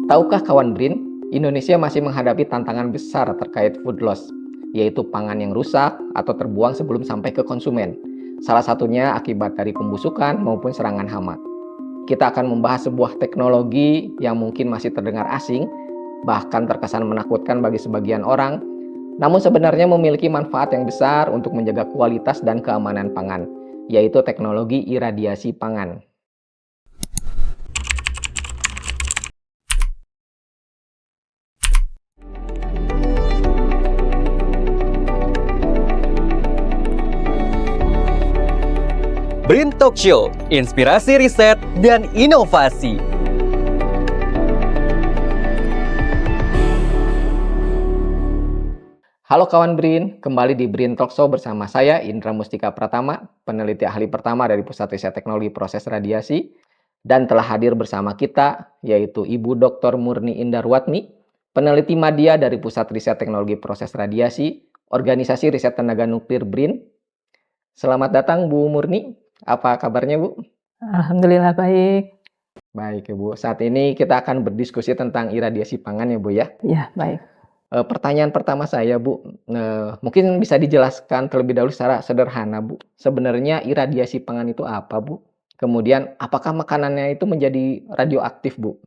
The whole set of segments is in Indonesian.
Tahukah kawan Brin, Indonesia masih menghadapi tantangan besar terkait food loss, yaitu pangan yang rusak atau terbuang sebelum sampai ke konsumen. Salah satunya akibat dari pembusukan maupun serangan hama. Kita akan membahas sebuah teknologi yang mungkin masih terdengar asing, bahkan terkesan menakutkan bagi sebagian orang, namun sebenarnya memiliki manfaat yang besar untuk menjaga kualitas dan keamanan pangan, yaitu teknologi iradiasi pangan. Brin Talk Show, inspirasi riset dan inovasi. Halo kawan Brin, kembali di Brin Talk Show bersama saya Indra Mustika Pratama, peneliti ahli pertama dari Pusat Riset Teknologi Proses Radiasi, dan telah hadir bersama kita yaitu Ibu Dr. Murni Indarwatni, peneliti media dari Pusat Riset Teknologi Proses Radiasi, Organisasi Riset Tenaga Nuklir BRIN. Selamat datang Bu Murni, apa kabarnya Bu? Alhamdulillah baik. Baik ya Bu, saat ini kita akan berdiskusi tentang iradiasi pangan ya Bu ya. Ya, baik. Pertanyaan pertama saya Bu, mungkin bisa dijelaskan terlebih dahulu secara sederhana Bu. Sebenarnya iradiasi pangan itu apa Bu? Kemudian apakah makanannya itu menjadi radioaktif Bu?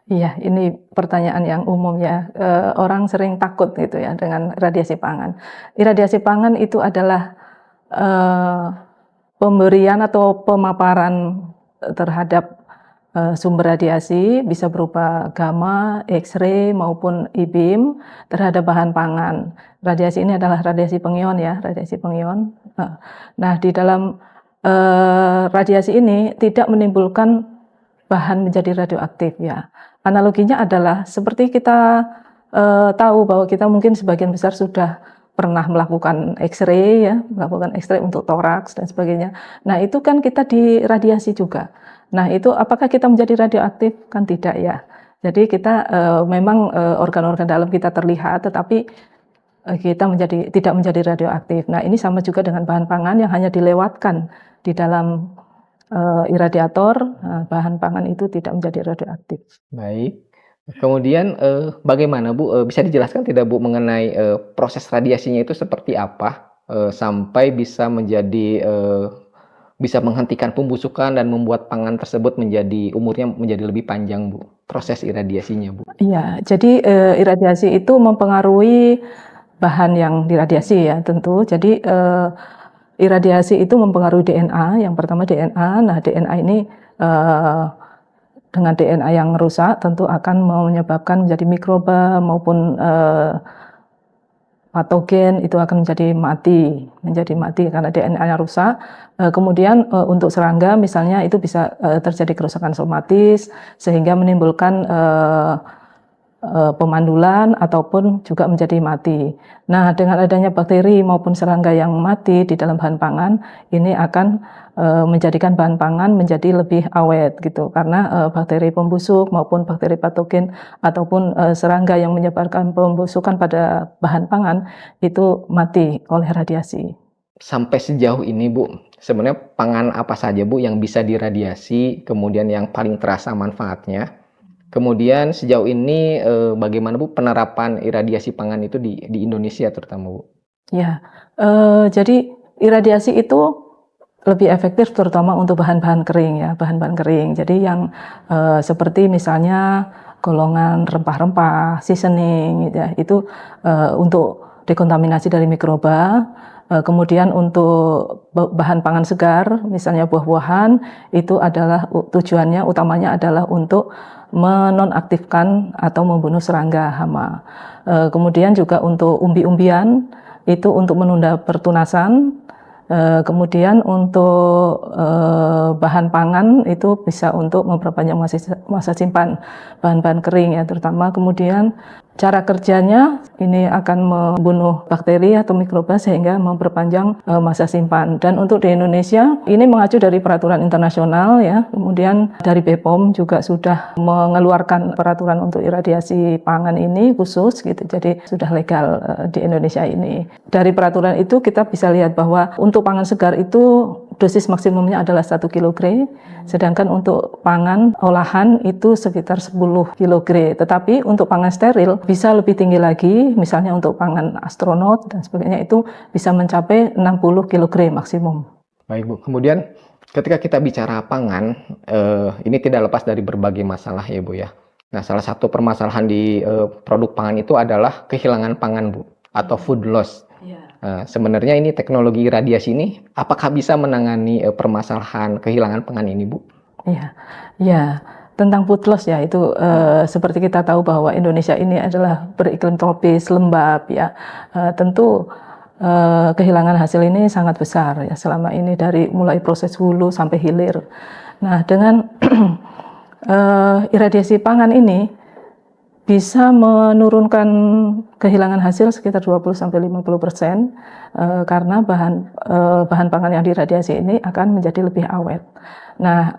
Iya, ini pertanyaan yang umum ya. Orang sering takut gitu ya dengan radiasi pangan. Iradiasi pangan itu adalah pemberian atau pemaparan terhadap sumber radiasi, bisa berupa gamma, X-ray maupun E-beam terhadap bahan pangan. Radiasi ini adalah radiasi pengion ya, radiasi pengion. Nah, di dalam radiasi ini tidak menimbulkan bahan menjadi radioaktif ya. Analoginya adalah seperti kita tahu bahwa kita mungkin sebagian besar sudah pernah melakukan X-ray ya, melakukan X-ray untuk toraks dan sebagainya. Nah, itu kan kita diradiasi juga. Nah, itu apakah kita menjadi radioaktif? Kan tidak ya. Jadi kita memang organ-organ dalam kita terlihat, tetapi kita tidak menjadi radioaktif. Nah, ini sama juga dengan bahan pangan yang hanya dilewatkan di dalam iradiator, bahan pangan itu tidak menjadi radioaktif. Baik. Kemudian bagaimana Bu? Bisa dijelaskan tidak Bu mengenai proses radiasinya itu seperti apa sampai bisa bisa menghentikan pembusukan dan membuat pangan tersebut umurnya menjadi lebih panjang Bu? Proses iradiasinya Bu? Iya, jadi iradiasi itu mempengaruhi bahan yang diradiasi ya tentu. Jadi iradiasi itu mempengaruhi DNA. Yang pertama DNA. Nah, DNA ini dengan DNA yang rusak tentu akan menyebabkan menjadi mikroba maupun patogen itu akan menjadi mati karena DNA-nya rusak. Kemudian untuk serangga misalnya itu bisa terjadi kerusakan somatis sehingga menimbulkan pemandulan ataupun juga menjadi mati. Nah, dengan adanya bakteri maupun serangga yang mati di dalam bahan pangan, ini akan menjadikan bahan pangan menjadi lebih awet gitu, karena bakteri pembusuk maupun bakteri patogen ataupun serangga yang menyebarkan pembusukan pada bahan pangan itu mati oleh radiasi. Sampai sejauh ini Bu, sebenarnya pangan apa saja Bu yang bisa diradiasi, kemudian yang paling terasa manfaatnya? Kemudian sejauh ini bagaimana Bu penerapan iradiasi pangan itu di Indonesia terutama Bu? Ya, jadi iradiasi itu lebih efektif terutama untuk bahan-bahan kering ya, bahan-bahan kering. Jadi yang seperti misalnya golongan rempah-rempah, seasoning gitu ya, itu untuk dekontaminasi dari mikroba. Kemudian untuk bahan pangan segar, misalnya buah-buahan, itu adalah tujuannya utamanya adalah untuk menonaktifkan atau membunuh serangga hama. Kemudian juga untuk umbi-umbian, itu untuk menunda pertunasan. Kemudian untuk bahan pangan itu bisa untuk memperpanjang masa simpan bahan-bahan kering ya terutama. Kemudian cara kerjanya ini akan membunuh bakteri atau mikroba sehingga memperpanjang masa simpan. Dan untuk di Indonesia ini mengacu dari peraturan internasional ya. Kemudian dari BPOM juga sudah mengeluarkan peraturan untuk iradiasi pangan ini khusus gitu. Jadi sudah legal di Indonesia ini. Dari peraturan itu kita bisa lihat bahwa untuk pangan segar itu dosis maksimumnya adalah 1 kg, sedangkan untuk pangan olahan itu sekitar 10 kg. Tetapi untuk pangan steril bisa lebih tinggi lagi, misalnya untuk pangan astronot dan sebagainya itu bisa mencapai 60 kg maksimum. Baik Bu, kemudian ketika kita bicara pangan, ini tidak lepas dari berbagai masalah ya Bu ya. Nah, salah satu permasalahan di produk pangan itu adalah kehilangan pangan Bu, atau food loss. Sebenarnya ini teknologi iradiasi ini apakah bisa menangani permasalahan kehilangan pangan ini, Bu? Ya, tentang food loss ya itu seperti kita tahu bahwa Indonesia ini adalah beriklim tropis lembab ya. Tentu kehilangan hasil ini sangat besar ya selama ini dari mulai proses hulu sampai hilir. Nah, dengan iradiasi pangan ini bisa menurunkan kehilangan hasil sekitar 20-50% karena bahan pangan yang diradiasi ini akan menjadi lebih awet. Nah,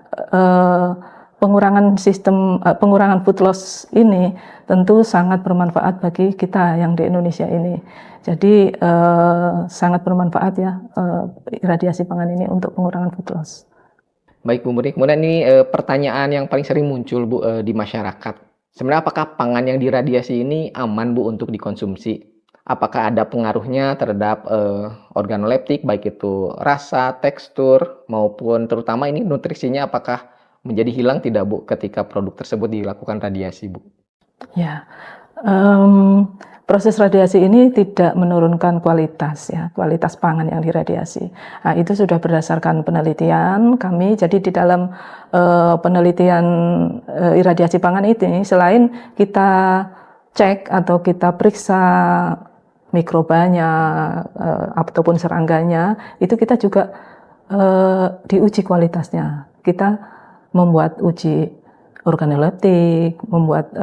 pengurangan food loss ini tentu sangat bermanfaat bagi kita yang di Indonesia ini. Jadi sangat bermanfaat ya iradiasi pangan ini untuk pengurangan food loss. Baik Bu Murni, kemudian ini pertanyaan yang paling sering muncul Bu di masyarakat. Sebenarnya apakah pangan yang diradiasi ini aman Bu untuk dikonsumsi? Apakah ada pengaruhnya terhadap organoleptik, baik itu rasa, tekstur, maupun terutama ini nutrisinya apakah menjadi hilang tidak Bu ketika produk tersebut dilakukan radiasi Bu? Ya, proses radiasi ini tidak menurunkan kualitas pangan yang diradiasi. Nah, itu sudah berdasarkan penelitian kami. Jadi di dalam penelitian iradiasi pangan ini, selain kita cek atau kita periksa mikrobanya ataupun serangganya, itu kita juga diuji kualitasnya. Kita membuat uji organoleptik, membuat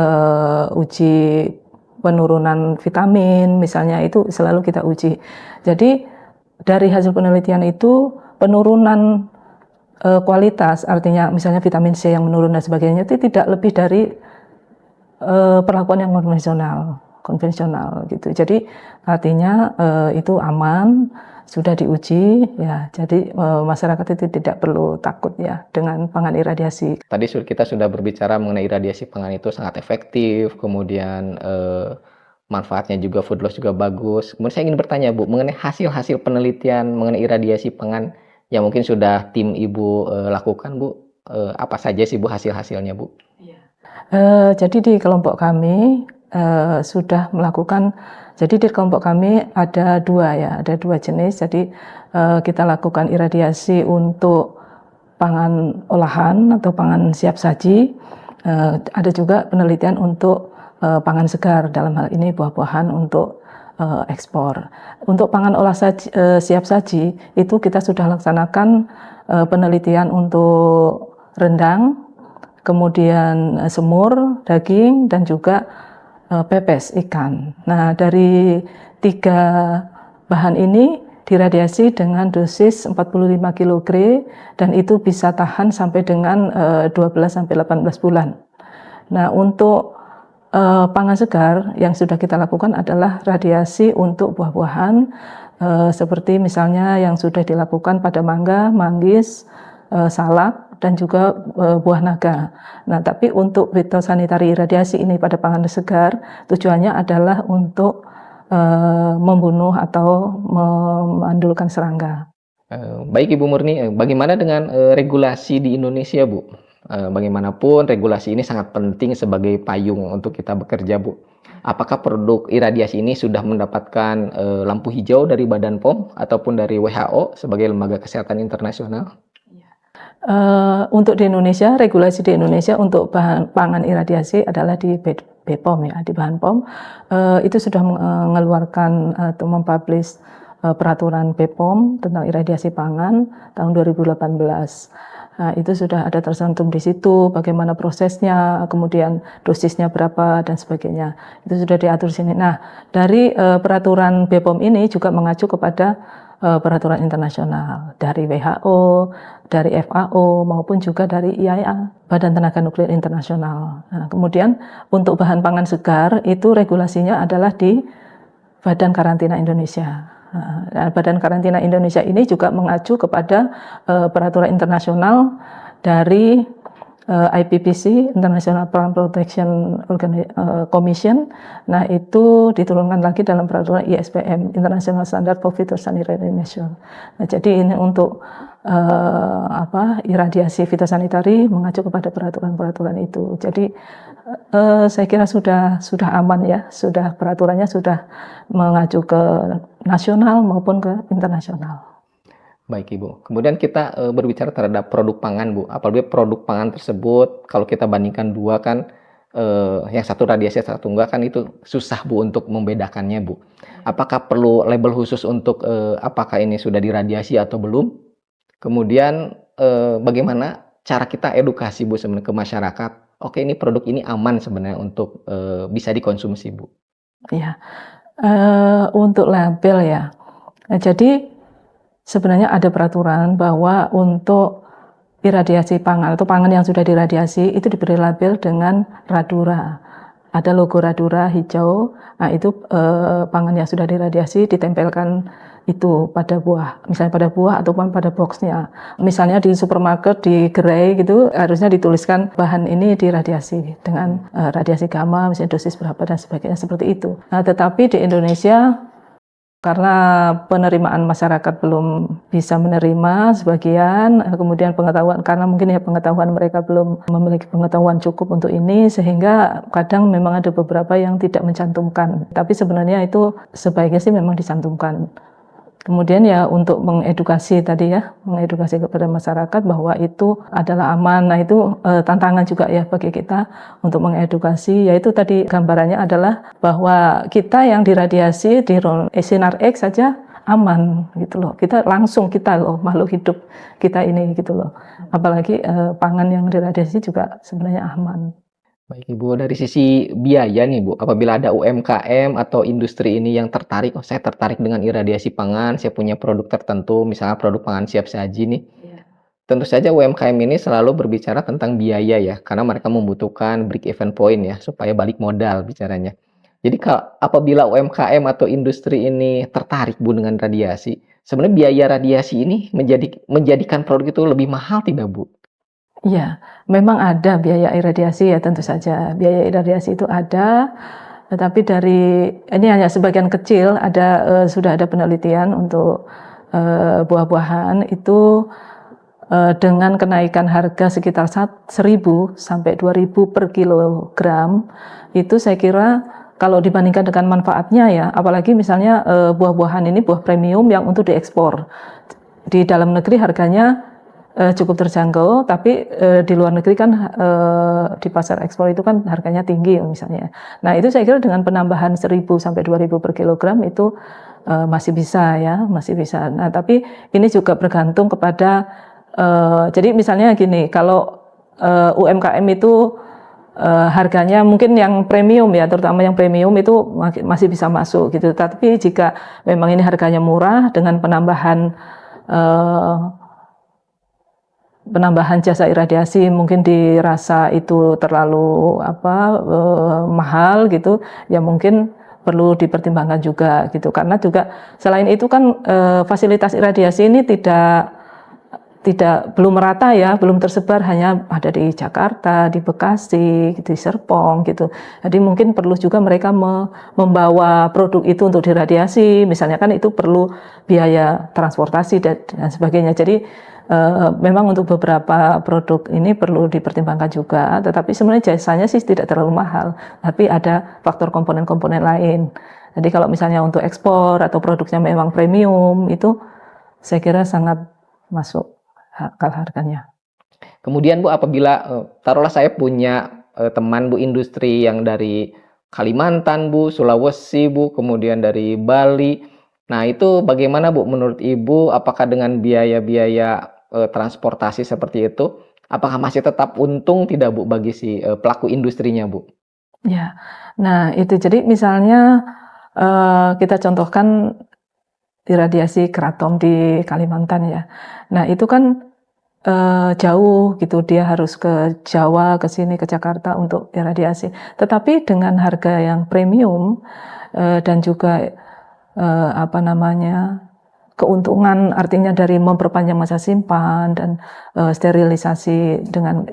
uji penurunan vitamin, misalnya itu selalu kita uji. Jadi dari hasil penelitian itu penurunan kualitas, artinya misalnya vitamin C yang menurun dan sebagainya itu tidak lebih dari perlakuan yang konvensional gitu. Jadi artinya itu aman, sudah diuji ya. Jadi masyarakat itu tidak perlu takut ya dengan pangan iradiasi. Tadi kita sudah berbicara mengenai iradiasi pangan itu sangat efektif, kemudian manfaatnya juga food loss juga bagus. Kemudian saya ingin bertanya Bu mengenai hasil-hasil penelitian mengenai iradiasi pangan yang mungkin sudah tim Ibu lakukan Bu. Apa saja sih Bu hasil-hasilnya Bu? Jadi di kelompok kami sudah melakukan. Jadi di kelompok kami ada dua jenis. Jadi kita lakukan iradiasi untuk pangan olahan atau pangan siap saji. Ada juga penelitian untuk pangan segar, dalam hal ini buah-buahan untuk ekspor. Untuk pangan siap saji itu kita sudah laksanakan penelitian untuk rendang, kemudian semur, daging, dan juga pepes ikan. Nah, dari 3 bahan ini diradiasi dengan dosis 45 kg dan itu bisa tahan sampai dengan 12-18 bulan. Nah, untuk pangan segar yang sudah kita lakukan adalah radiasi untuk buah-buahan seperti misalnya yang sudah dilakukan pada mangga, manggis, salak, dan juga buah naga. Nah, tapi untuk fitosanitari iradiasi ini pada pangan segar tujuannya adalah untuk membunuh atau memandulkan serangga. Baik Ibu Murni, bagaimana dengan regulasi di Indonesia Bu? Bagaimanapun regulasi ini sangat penting sebagai payung untuk kita bekerja Bu. Apakah produk iradiasi ini sudah mendapatkan lampu hijau dari Badan POM ataupun dari WHO sebagai lembaga kesehatan internasional? Untuk di Indonesia, regulasi di Indonesia untuk bahan pangan iradiasi adalah di BPOM ya, di bahan POM. Itu sudah mengeluarkan atau mempublish peraturan BPOM tentang iradiasi pangan tahun 2018. Nah, itu sudah ada tercantum di situ bagaimana prosesnya, kemudian dosisnya berapa dan sebagainya. Itu sudah diatur di sini. Nah, dari peraturan BPOM ini juga mengacu kepada peraturan internasional dari WHO, dari FAO maupun juga dari IAEA, Badan Tenaga Nuklir Internasional. Nah, kemudian untuk bahan pangan segar itu regulasinya adalah di Badan Karantina Indonesia. Nah, Badan Karantina Indonesia ini juga mengacu kepada peraturan internasional dari IPPC, International Plant Protection Commission. Nah, itu diturunkan lagi dalam peraturan ISPM, International Standard for Phytosanitary Measures. Nah, jadi ini untuk iradiasi fitosanitari mengacu kepada peraturan-peraturan itu. Jadi saya kira sudah aman ya, sudah peraturannya sudah mengacu ke nasional maupun ke internasional. Baik Ibu. Kemudian kita berbicara terhadap produk pangan Bu. Apalagi produk pangan tersebut kalau kita bandingkan dua kan yang satu radiasi satu enggak kan itu susah Bu untuk membedakannya Bu. Apakah perlu label khusus untuk apakah ini sudah diradiasi atau belum? Kemudian bagaimana cara kita edukasi Bu sebenarnya ke masyarakat? Oke, ini produk ini aman sebenarnya untuk bisa dikonsumsi Bu. Ya, untuk label ya. Nah, jadi sebenarnya ada peraturan bahwa untuk iradiasi pangan atau pangan yang sudah diradiasi itu diberi label dengan Radura. Ada logo Radura hijau. Nah, itu pangan yang sudah diradiasi ditempelkan itu pada buah, misalnya pada buah ataupun pada boxnya. Misalnya di supermarket di gerai gitu harusnya dituliskan bahan ini diradiasi dengan radiasi gamma, misalnya dosis berapa dan sebagainya seperti itu. Nah, tetapi di Indonesia karena penerimaan masyarakat belum bisa menerima sebagian, kemudian pengetahuan karena mungkin ya pengetahuan mereka belum memiliki pengetahuan cukup untuk ini, sehingga kadang memang ada beberapa yang tidak mencantumkan. Tapi sebenarnya itu sebaiknya sih memang dicantumkan. Kemudian ya untuk mengedukasi tadi ya, mengedukasi kepada masyarakat bahwa itu adalah aman. Nah itu tantangan juga ya bagi kita untuk mengedukasi, yaitu tadi gambarannya adalah bahwa kita yang diradiasi di sinar X saja aman gitu loh. Kita loh makhluk hidup kita ini gitu loh. Apalagi pangan yang diradiasi juga sebenarnya aman. Baik Ibu, dari sisi biaya nih Bu, apabila ada UMKM atau industri ini yang tertarik, saya tertarik dengan iradiasi pangan, saya punya produk tertentu, misalnya produk pangan siap saji nih. Ya. Tentu saja UMKM ini selalu berbicara tentang biaya ya, karena mereka membutuhkan break even point ya, supaya balik modal bicaranya. Jadi apabila UMKM atau industri ini tertarik Bu dengan radiasi, sebenarnya biaya radiasi ini menjadikan produk itu lebih mahal tidak Bu? Iya, memang ada biaya iradiasi ya tentu saja. Biaya iradiasi itu ada, tetapi ini hanya sebagian kecil. Sudah ada penelitian untuk buah-buahan itu dengan kenaikan harga sekitar 1.000 sampai 2.000 per kilogram, itu saya kira kalau dibandingkan dengan manfaatnya ya, apalagi misalnya buah-buahan ini buah premium yang untuk diekspor. Di dalam negeri harganya cukup terjangkau, tapi di luar negeri kan di pasar ekspor itu kan harganya tinggi misalnya. Nah itu saya kira dengan penambahan 1.000 sampai 2.000 per kilogram itu masih bisa ya, masih bisa. Nah tapi ini juga bergantung kepada, jadi misalnya gini, kalau UMKM itu harganya mungkin yang premium ya, terutama yang premium itu masih bisa masuk gitu. Tapi jika memang ini harganya murah dengan penambahan jasa iradiasi mungkin dirasa itu terlalu mahal gitu ya, mungkin perlu dipertimbangkan juga gitu, karena juga selain itu kan fasilitas iradiasi ini belum merata ya, belum tersebar, hanya ada di Jakarta, di Bekasi, di Serpong gitu. Jadi mungkin perlu juga mereka membawa produk itu untuk diradiasi, misalnya kan itu perlu biaya transportasi dan sebagainya. Jadi memang untuk beberapa produk ini perlu dipertimbangkan juga, tetapi sebenarnya jasanya sih tidak terlalu mahal, tapi ada faktor komponen-komponen lain. Jadi kalau misalnya untuk ekspor atau produknya memang premium, itu saya kira sangat masuk harganya. Kemudian Bu, apabila taruhlah saya punya teman Bu industri yang dari Kalimantan Bu, Sulawesi Bu, kemudian dari Bali. Nah itu bagaimana Bu menurut Ibu, apakah dengan biaya-biaya transportasi seperti itu, apakah masih tetap untung tidak Bu bagi si pelaku industrinya Bu? Ya, nah itu jadi misalnya kita contohkan iradiasi keraton di Kalimantan ya. Nah itu kan jauh gitu, dia harus ke Jawa, ke sini, ke Jakarta untuk iradiasi. Tetapi dengan harga yang premium dan juga apa namanya, keuntungan artinya dari memperpanjang masa simpan dan sterilisasi dengan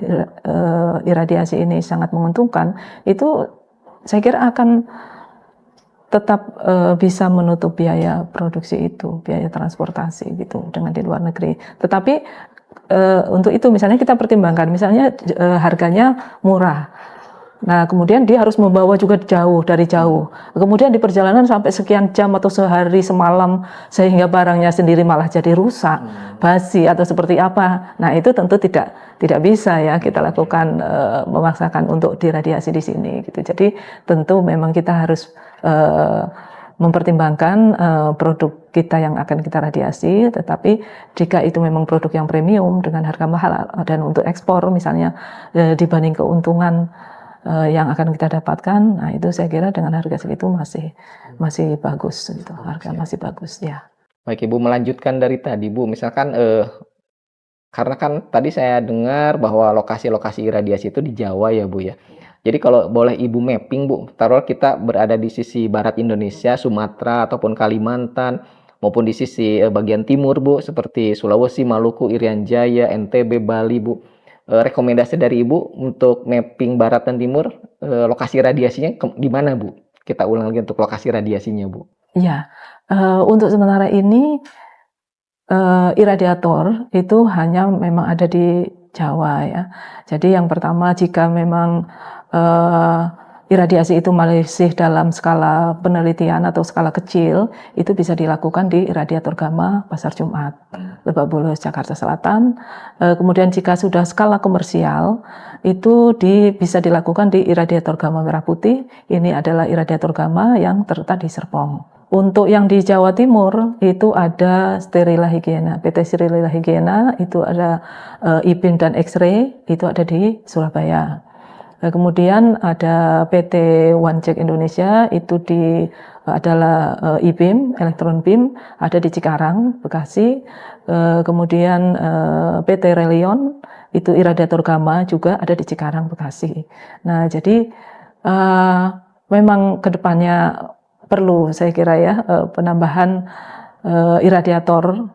iradiasi ini sangat menguntungkan, itu saya kira akan tetap bisa menutup biaya produksi itu, biaya transportasi gitu dengan di luar negeri. Tetapi untuk itu misalnya kita pertimbangkan, misalnya harganya murah. Nah, kemudian dia harus membawa juga dari jauh. Kemudian di perjalanan sampai sekian jam atau sehari semalam sehingga barangnya sendiri malah jadi rusak, basi atau seperti apa. Nah, itu tentu tidak bisa ya kita lakukan memaksakan untuk diradiasi di sini gitu. Jadi tentu memang kita harus mempertimbangkan produk kita yang akan kita radiasi, tetapi jika itu memang produk yang premium dengan harga mahal dan untuk ekspor misalnya dibanding keuntungan yang akan kita dapatkan, nah itu saya kira dengan harga segitu masih bagus gitu, harga masih bagus ya. Baik Ibu, melanjutkan dari tadi Bu, misalkan karena kan tadi saya dengar bahwa lokasi-lokasi iradiasi itu di Jawa ya Bu ya. Jadi kalau boleh Ibu mapping Bu, taruh kita berada di sisi barat Indonesia, Sumatera ataupun Kalimantan, maupun di sisi bagian timur Bu, seperti Sulawesi, Maluku, Irian Jaya, NTB, Bali Bu. Rekomendasi dari Ibu untuk mapping barat dan timur, lokasi radiasinya di mana Bu? Kita ulang lagi untuk lokasi radiasinya Bu. Iya, untuk sementara ini iradiator itu hanya memang ada di Jawa ya. Jadi yang pertama, jika memang iradiasi itu masih dalam skala penelitian atau skala kecil, itu bisa dilakukan di iradiator gamma Pasar Jumat, Lebak Bulus, Jakarta Selatan. Kemudian jika sudah skala komersial, itu bisa dilakukan di iradiator gamma Merah Putih. Ini adalah iradiator gamma yang terletak di Serpong. Untuk yang di Jawa Timur itu ada Sterila Higiena, PT Sterila Higiena, itu ada IBIM dan X-ray, itu ada di Surabaya. Kemudian ada PT OneCheck Indonesia, itu adalah IBIM, Elektron BIM, ada di Cikarang, Bekasi. Kemudian PT Relion, itu iradiator gamma juga ada di Cikarang, Bekasi. Nah, jadi memang kedepannya perlu saya kira ya penambahan iradiator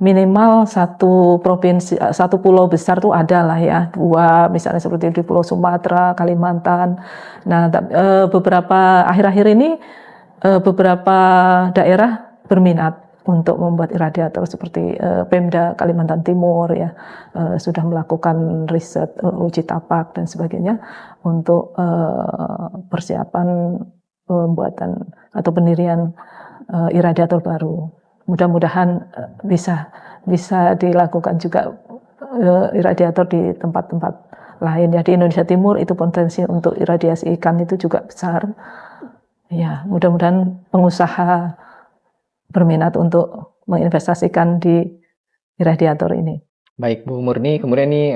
minimal satu provinsi, satu pulau besar tuh ada lah ya, 2 misalnya seperti di Pulau Sumatera, Kalimantan. Nah, beberapa akhir-akhir ini beberapa daerah berminat untuk membuat iradiator seperti Pemda Kalimantan Timur ya, sudah melakukan riset uji tapak dan sebagainya untuk persiapan pembuatan atau pendirian iradiator baru. Mudah-mudahan bisa dilakukan juga iradiator di tempat-tempat lain ya. Di Indonesia Timur itu potensi untuk iradiasi ikan itu juga besar. Ya, mudah-mudahan pengusaha berminat untuk menginvestasikan di iradiator ini. Baik Bu Murni, kemudian ini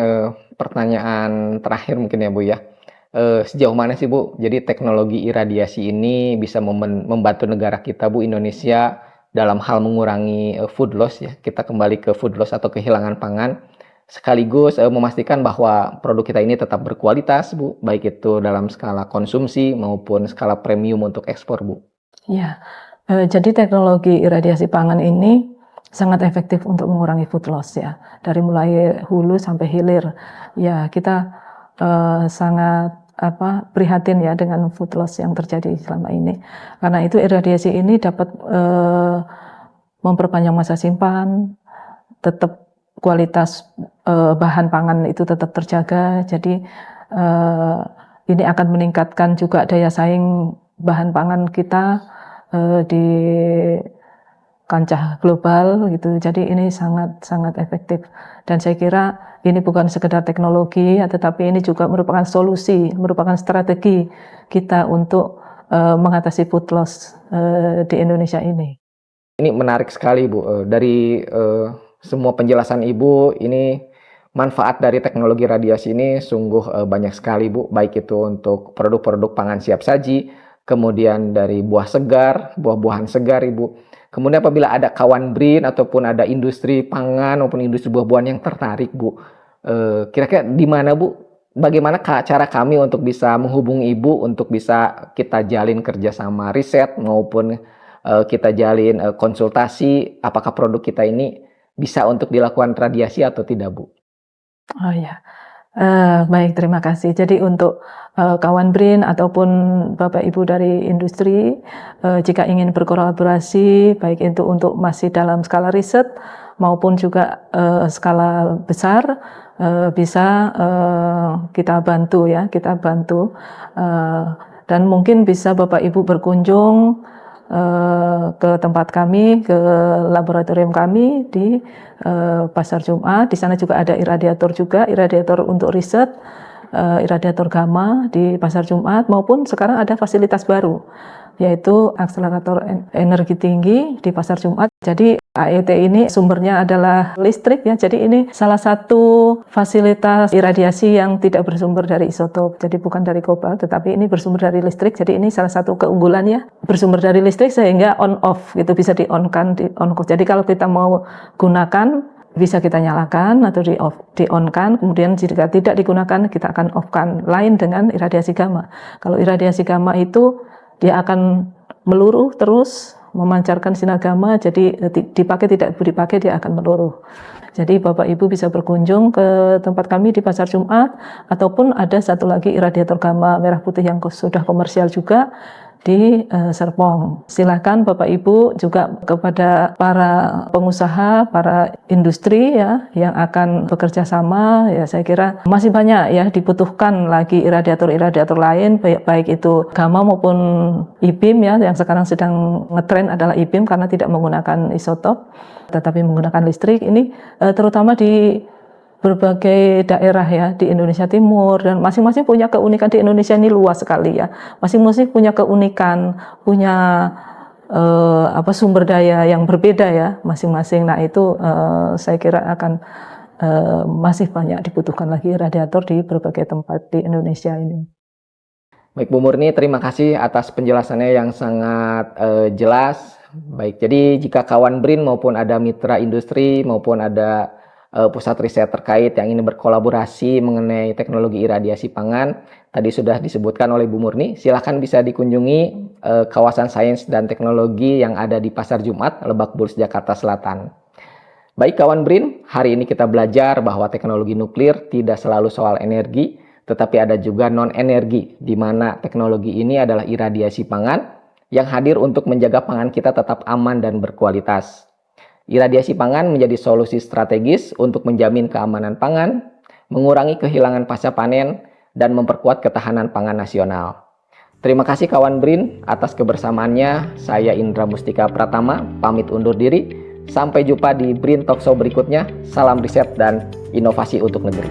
pertanyaan terakhir mungkin ya Bu ya. Sejauh mana sih Bu, jadi teknologi iradiasi ini bisa membantu negara kita Bu, Indonesia, dalam hal mengurangi food loss ya, kita kembali ke food loss atau kehilangan pangan, sekaligus memastikan bahwa produk kita ini tetap berkualitas Bu, baik itu dalam skala konsumsi maupun skala premium untuk ekspor Bu. Ya, jadi teknologi iradiasi pangan ini sangat efektif untuk mengurangi food loss ya, dari mulai hulu sampai hilir. Ya, kita sangat prihatin ya dengan food loss yang terjadi selama ini. Karena itu iradiasi ini dapat memperpanjang masa simpan, tetap kualitas bahan pangan itu tetap terjaga. Jadi ini akan meningkatkan juga daya saing bahan pangan kita di kancah global gitu. Jadi ini sangat efektif, dan saya kira ini bukan sekedar teknologi ya, tetapi ini juga merupakan solusi, merupakan strategi kita untuk mengatasi food loss di Indonesia ini. Ini menarik sekali Bu, dari semua penjelasan Ibu ini manfaat dari teknologi radiasi ini sungguh banyak sekali Bu, baik itu untuk produk-produk pangan siap saji, kemudian dari buah segar, buah-buahan segar Ibu. Kemudian apabila ada kawan BRIN ataupun ada industri pangan maupun industri buah-buahan yang tertarik Bu, kira-kira di mana Bu? Bagaimana cara kami untuk bisa menghubungi Ibu untuk bisa kita jalin kerjasama riset maupun kita jalin konsultasi apakah produk kita ini bisa untuk dilakukan radiasi atau tidak, Bu? Oh ya, baik, terima kasih. Jadi untuk kawan BRIN ataupun Bapak Ibu dari industri, jika ingin berkolaborasi, baik itu untuk masih dalam skala riset maupun juga skala besar, bisa kita bantu ya, dan mungkin bisa Bapak Ibu berkunjung ke tempat kami, ke laboratorium kami di Pasar Jumat. Di sana juga ada iradiator untuk riset, iradiator gamma di Pasar Jumat, maupun sekarang ada fasilitas baru, yaitu akselerator energi tinggi di Pasar Jumat. Jadi AET ini sumbernya adalah listrik ya. Jadi ini salah satu fasilitas iradiasi yang tidak bersumber dari isotop. Jadi bukan dari kobalt, tetapi ini bersumber dari listrik. Jadi ini salah satu keunggulannya, bersumber dari listrik sehingga on off gitu, bisa di on kan, di on off. Jadi kalau kita mau gunakan bisa kita nyalakan atau di on kan, kemudian jika tidak digunakan kita akan off kan. Lain dengan iradiasi gamma. Kalau iradiasi gamma itu dia akan meluruh terus memancarkan sinar gamma, jadi dipakai tidak dipakai dia akan meluruh. Jadi Bapak Ibu bisa berkunjung ke tempat kami di Pasar Jumat, ataupun ada satu lagi iradiator gamma merah putih yang sudah komersial juga di Serpong. Silakan Bapak Ibu juga kepada para pengusaha, para industri ya yang akan bekerja sama, ya saya kira masih banyak ya dibutuhkan lagi iradiator-iradiator lain, baik itu gamma maupun e-beam ya, yang sekarang sedang ngetren adalah e-beam karena tidak menggunakan isotop tetapi menggunakan listrik. Ini terutama di berbagai daerah ya di Indonesia Timur, dan masing-masing punya keunikan. Di Indonesia ini luas sekali ya, masing-masing punya keunikan, punya sumber daya yang berbeda ya masing-masing. Nah itu saya kira akan masih banyak dibutuhkan lagi radiator di berbagai tempat di Indonesia ini. Baik Bu Murni, terima kasih atas penjelasannya yang sangat jelas. Baik, jadi jika kawan BRIN maupun ada mitra industri maupun ada pusat riset terkait yang ingin berkolaborasi mengenai teknologi iradiasi pangan, tadi sudah disebutkan oleh Bu Murni, silahkan bisa dikunjungi kawasan sains dan teknologi yang ada di Pasar Jumat, Lebak Bulus, Jakarta Selatan. Baik kawan BRIN, hari ini kita belajar bahwa teknologi nuklir tidak selalu soal energi, tetapi ada juga non-energi, di mana teknologi ini adalah iradiasi pangan yang hadir untuk menjaga pangan kita tetap aman dan berkualitas. Iradiasi pangan menjadi solusi strategis untuk menjamin keamanan pangan, mengurangi kehilangan pasca panen, dan memperkuat ketahanan pangan nasional. Terima kasih kawan BRIN atas kebersamaannya. Saya Indra Mustika Pratama, pamit undur diri. Sampai jumpa di BRIN Talkshow berikutnya. Salam riset dan inovasi untuk negeri.